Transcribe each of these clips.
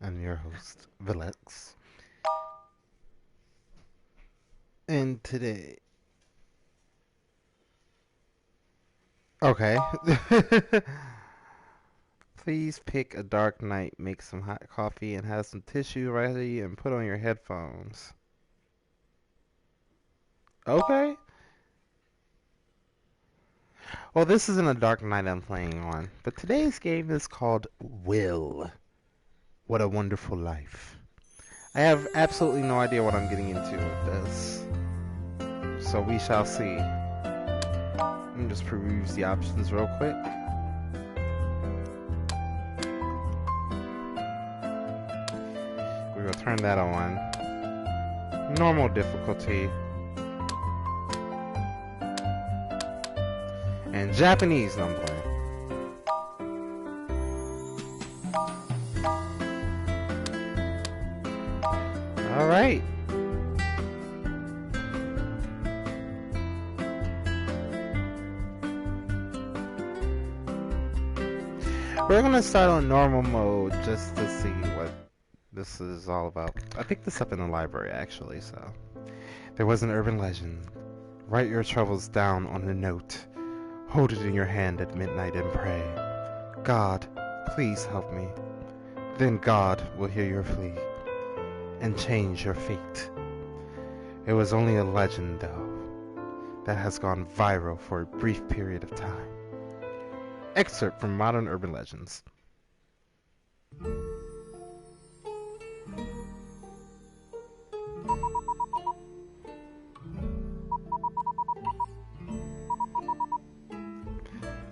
I'm your host, Vilex. And today. Okay. Please pick a dark night, make some hot coffee, and have some tissue ready and put on your headphones. Okay. Well, this isn't a dark night I'm playing on, but today's game is called Will. What a Wonderful Life. I have absolutely no idea what I'm getting into with this, so we shall see. Let me just peruse the options real quick. We will turn that on. Normal difficulty. And Japanese, no, I'm playing. Alright. We're gonna start on normal mode just to see what this is all about. I picked this up in the library actually, so. There was an urban legend. Write your troubles down on a note. Hold it in your hand at midnight and pray. God, please help me. Then God will hear your plea and change your fate. It was only a legend, though, that has gone viral for a brief period of time. Excerpt from Modern Urban Legends.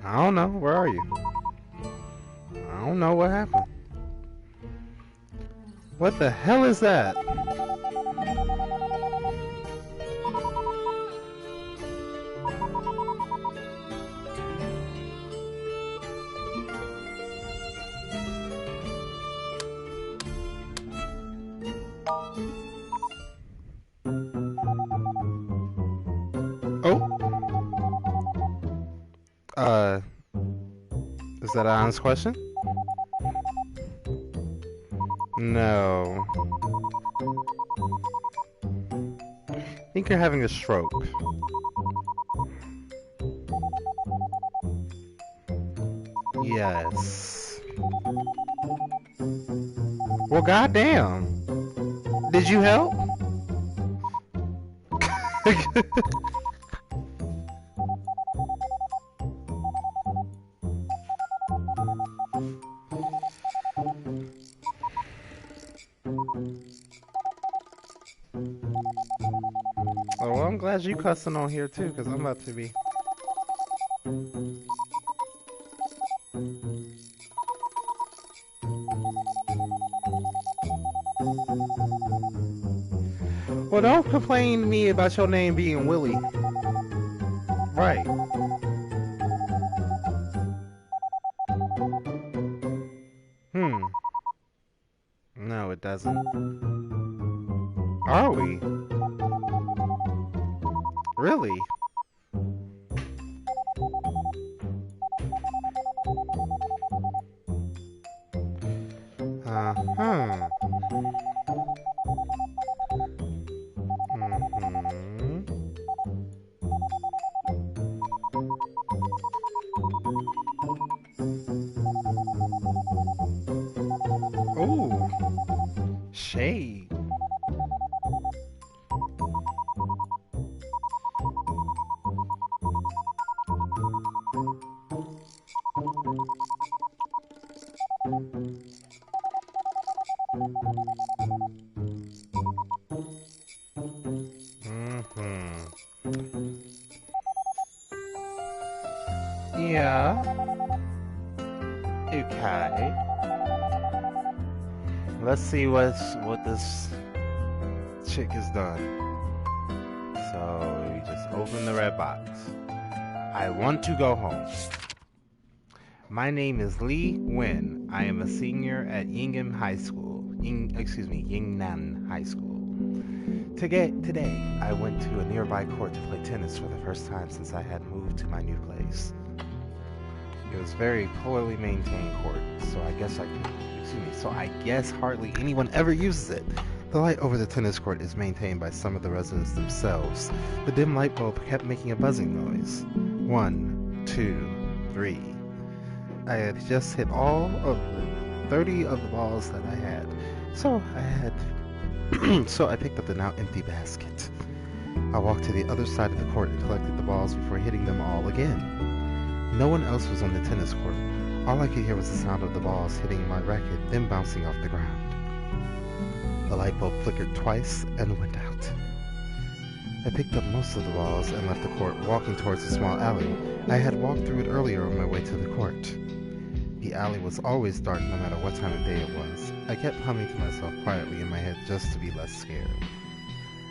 I don't know. Where are you? I don't know what happened. What the hell is that? Oh. Is that an honest question? No. I think you're having a stroke. Yes. Well, goddamn. Did you help? Oh, well, I'm glad you cussing on here too, because I'm about to be. Well, don't complain to me about your name being Willie. Right. No, it doesn't. Are we? Really? Uh-huh. Ooh. Shade. Yeah. Okay. Let's see what this chick has done. So we just open the red box. I want to go home. My name is Lee Wen. I am a senior at Yingnan High School. Yingnan High School. Today, I went to a nearby court to play tennis for the first time since I had moved to my new place. It was a very poorly maintained court, so I guess I could excuse me, so I guess hardly anyone ever uses it. The light over the tennis court is maintained by some of the residents themselves. The dim light bulb kept making a buzzing noise. 1, 2, 3. I had just hit all of the 30 of the balls that I had. So I picked up the now empty basket. I walked to the other side of the court and collected the balls before hitting them all again. No one else was on the tennis court. All I could hear was the sound of the balls hitting my racket, then bouncing off the ground. The light bulb flickered twice and went out. I picked up most of the balls and left the court, walking towards a small alley. I had walked through it earlier on my way to the court. The alley was always dark no matter what time of day it was. I kept humming to myself quietly in my head just to be less scared.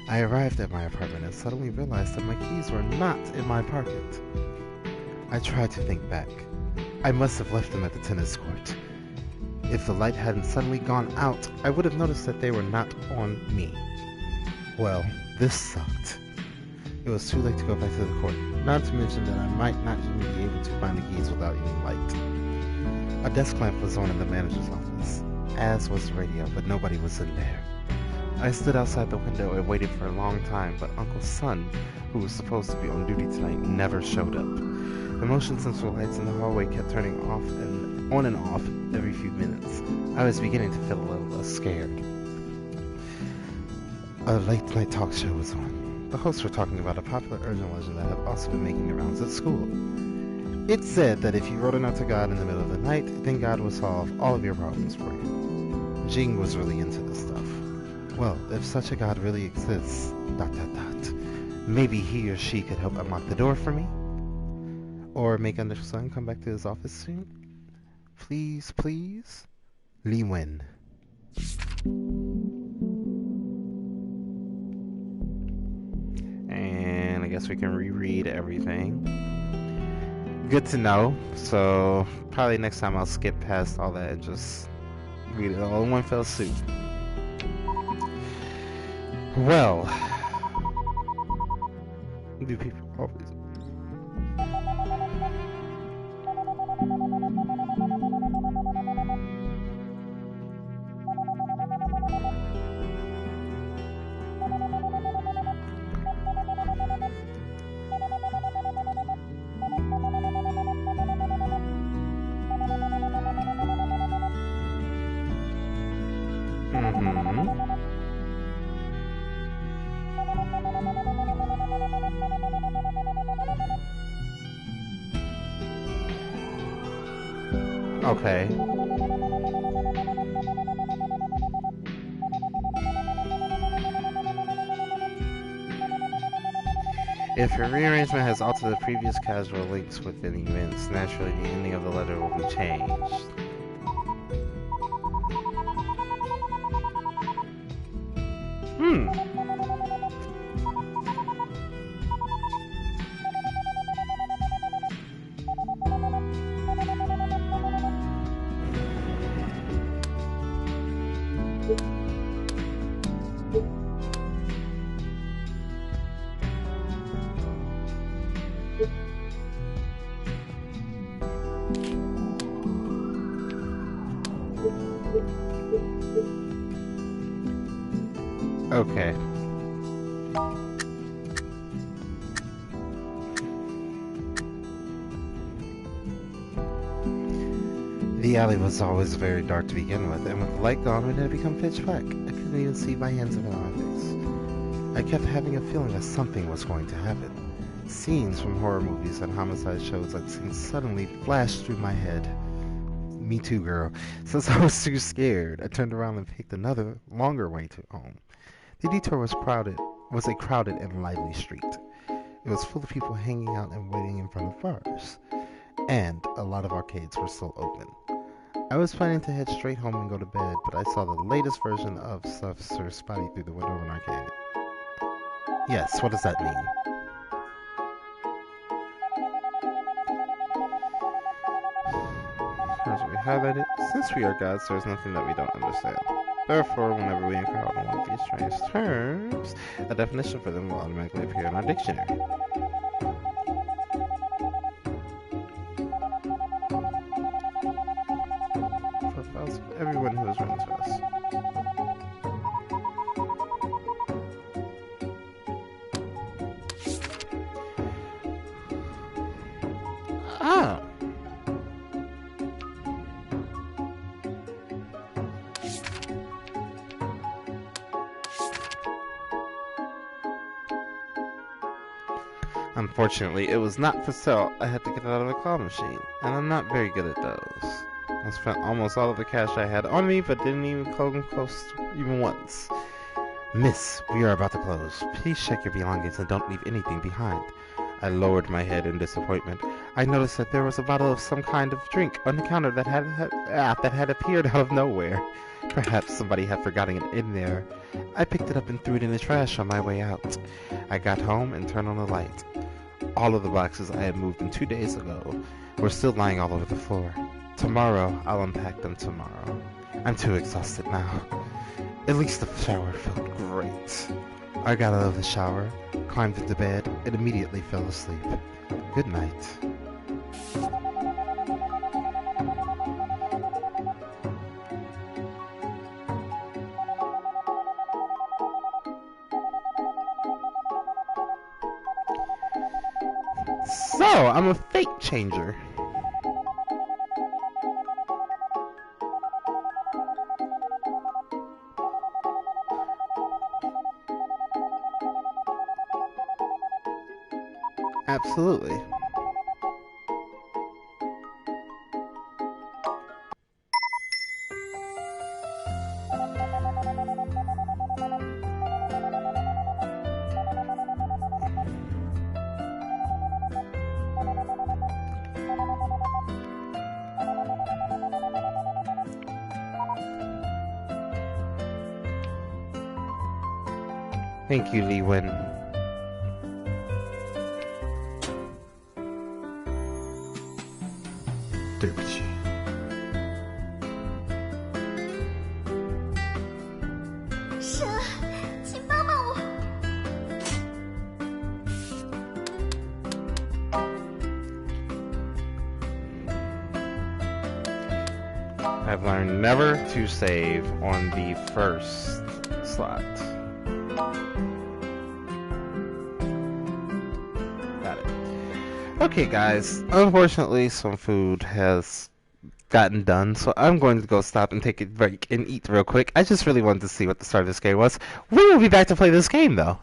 I arrived at my apartment and suddenly realized that my keys were not in my pocket. I tried to think back. I must have left them at the tennis court. If the light hadn't suddenly gone out, I would have noticed that they were not on me. Well, this sucked. It was too late to go back to the court, not to mention that I might not even be able to find the keys without any light. A desk lamp was on in the manager's office, as was the radio, but nobody was in there. I stood outside the window and waited for a long time, but Uncle's son, who was supposed to be on duty tonight, never showed up. The motion sensor lights in the hallway kept turning off and on and off every few minutes. I was beginning to feel a little less scared. A late-night talk show was on. The hosts were talking about a popular urban legend that had also been making the rounds at school. It said that if you wrote a note to God in the middle of the night, then God would solve all of your problems for you. Jing was really into this stuff. Well, if such a God really exists, ... maybe he or she could help unlock the door for me? Or make Under's son come back to his office soon? Please, please? Li Wen. And I guess we can reread everything. Good to know. So probably next time I'll skip past all that and just read it all in one fell swoop. Well, do people always... Okay. If your rearrangement has altered the previous casual links within events, naturally the ending of the letter will be changed. Okay. The alley was always very dark to begin with, and with the light gone, it had become pitch black. I couldn't even see my hands in my face. I kept having a feeling that something was going to happen. Scenes from horror movies and homicide shows I'd seen suddenly flashed through my head. Me too, girl. Since I was too scared, I turned around and picked another, longer way to home. The detour was a crowded and lively street. It was full of people hanging out and waiting in front of bars. And a lot of arcades were still open. I was planning to head straight home and go to bed, but I saw the latest version of Sir Spotty through the window of an arcade. Yes, what does that mean? As we highlighted, since we are gods, there is nothing that we don't understand. Therefore, whenever we encounter one of these strange terms, a definition for them will automatically appear in our dictionary. Profiles of everyone who has written to us. Oh. Unfortunately, it was not for sale. I had to get it out of the claw machine, and I'm not very good at those. I spent almost all of the cash I had on me, but didn't even come close even once. Miss, we are about to close. Please check your belongings and don't leave anything behind. I lowered my head in disappointment. I noticed that there was a bottle of some kind of drink on the counter that had appeared out of nowhere. Perhaps somebody had forgotten it in there. I picked it up and threw it in the trash on my way out. I got home and turned on the light. All of the boxes I had moved in 2 days ago were still lying all over the floor. Tomorrow, I'll unpack them tomorrow. I'm too exhausted now. At least the shower felt great. I got out of the shower, climbed into bed, and immediately fell asleep. Good night. So, I'm a fate changer. Absolutely. Thank you, Lee Wen. I've learned never to save on the first slot. Got it. Okay, guys. Unfortunately, some food has gotten done, so I'm going to go stop and take a break and eat real quick. I just really wanted to see what the start of this game was. We will be back to play this game, though.